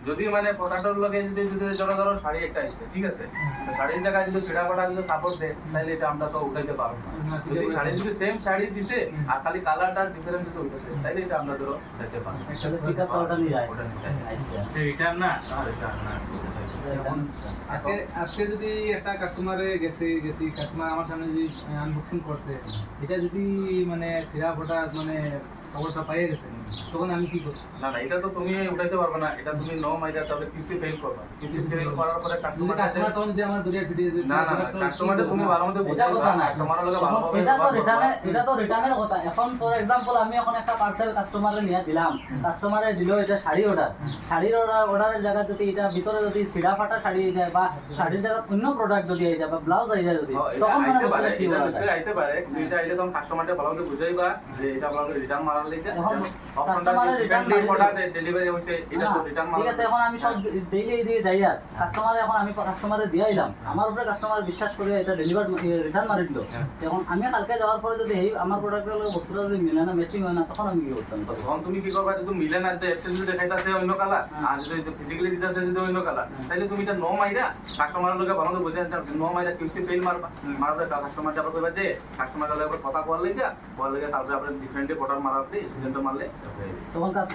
যদি মানে প্রোডাক্টের লগে যদি যদি ধরো শাড়ি একটা আছে ঠিক আছে, তো শাড়ির জায়গায় যদি ছিড়া ফাটা যদি কাপড় দেয় তাহলে এটা আমরা তো উঠাইতে পারবো না। যদি শাড়ি যদি সেম শাড়ি দিছে আর খালি কালারটা ডিফারেন্ট যদি উঠেছে তাহলে এটা আমরা ধরো দিতে পারবো। আসলে পিকআপ তো ওটা নিয়ে যায়। ওটা নিতে হয়। আচ্ছা রিটার্ন না রিটার্ন না। আজকে আজকে যদি একটা কাস্টমারে গেছি কাস্টমার আমার সামনে যদি আনবক্সিং করছে, এটা যদি মানে সিরা ফোটা মানে খবরটা পাইয়ে গেছে, তখন আমি কি করব? না না, এটা তো তুমি উঠাইতে পারবে না, এটা তুমি নো মাইরা তবে কিউসি ফেল করবা। কিউসি ফেল করার পরে যদি কাস্টমার তখন যে আমার দুরিয়া ভিডিও না না কাস্টমারকে তুমি ভালো মতো এটা বুঝাইবা, কথা না। কাস্টমারের লগে ভালো হবে। এটা তো রিটার্নের কথা। এখন ফর এক্সাম্পল আমি এখন একটা পার্সেল কাস্টমারে নিয়ে দিলাম, কাস্টমারে দিল এটা শাড়ি অর্ডার, শাড়ির অর্ডারের জায়গা যদি এটা ভিতরে যদি সিধা ফাটা শাড়ি হয়ে যায় বা শাড়ির জায়গা অন্য প্রোডাক্ট যদি হয়ে যায় বা ব্লাউজ হয়ে যায় যদি, তখন মানে বলতে কি বলা যায়? আইতে পারে কিন্তু এটা আইলে তখন কাস্টমারকে ভালো মতো বুঝাইবা যে এটা ভালো করে রিটার্ন মারার লাগবে। এখন অপশনটা কাস্টমারের রিটার্ন প্রোডাক্ট ডেলিভারি হইছে এটা তো রিটার্ন ঠিক মারা। আছে, এখন আমি সব ডেইলি দিয়ে যাই আর কাস্টমারে এখন আমি কাস্টমারে দিয়ে আইলাম, আমার উপরে কাস্টমার বিশ্বাস করে এটা ডেলিভার রিটার্ন মারি দিল। এখন আমি কালকে যাওয়ার পরে যদি এই আমার প্রোডাক্টের লগে বস্তুটা যদি মিলে না, ম্যাচিং হয় না, তখন আমি কি করতাম? তখন তুমি কি করবা, যদি মিলে না তো এক্সচেঞ্জ যদি দেখাইতাছে অন্য কালার আর যদি ফিজিক্যালি দিতাছে যদি অন্য কালার, তাহলে তুমি এটা নো মাইরা কাস্টমারের লগে ভালো মতো বুঝাই নো মাইরা কিউসি ফেল মারবা। মারবে কাস্টমার যাবে কইবা যে কাস্টমারের লগে কথা কোয়ার লাগা তারপরে আপনি ডিফারেন্টলি অর্ডার মারাতে সিজনটা মারলে তখন কাজ